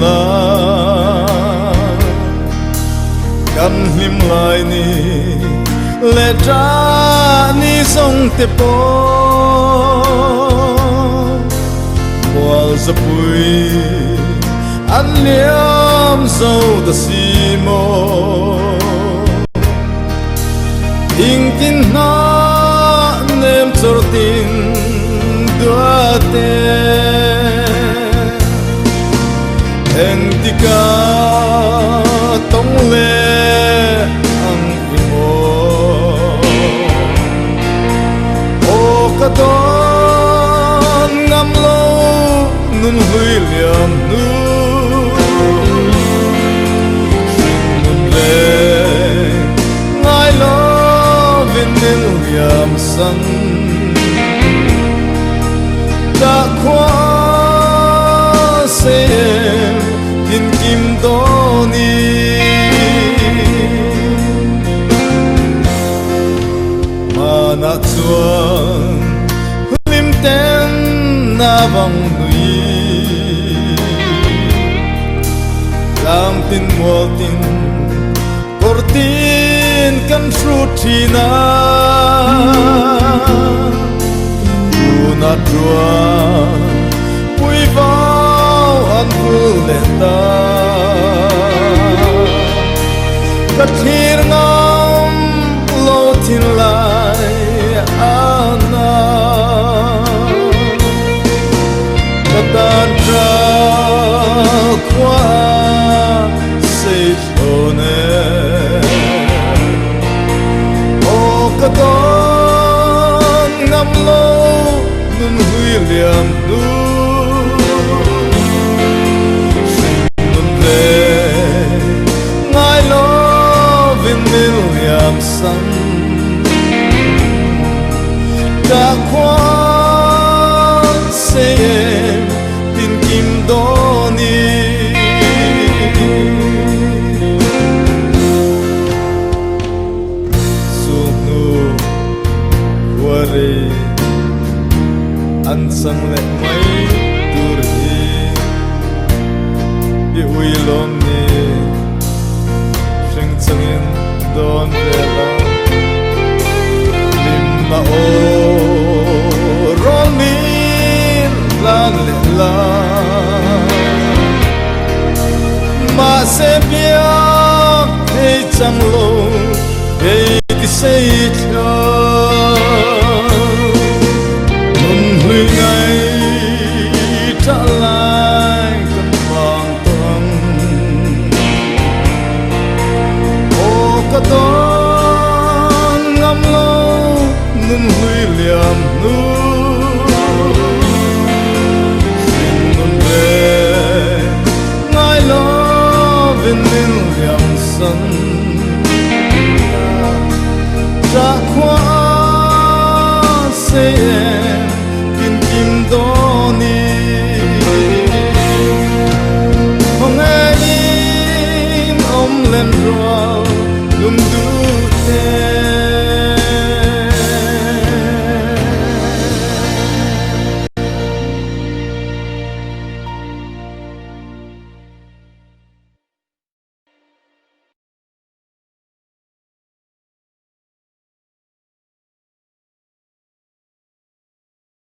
la kan him lai ni le tra ni song te po wal zapui an liam zo da si mo ing tin na nem chor tin dua te en tika tong le ang imo o ka don ngam lo nun hui liam nu nun le ngai lo vin nin liam san da kwa se tin kim do ni mana chuan lim ten na vang nui lam tin mo tin portin kan frutina una tua pui vào an leta kat hir ngam lo tin lai ana katan tra kwa se chone o katon ngam lo nun hui liam nu san đã khoan sẽ em tin kim đó ni sunu wari an sang le mai tur hi bi ui lom ni sing changin don vela lim na o ron min lan le la ma se bia hey chang lo hey ti sei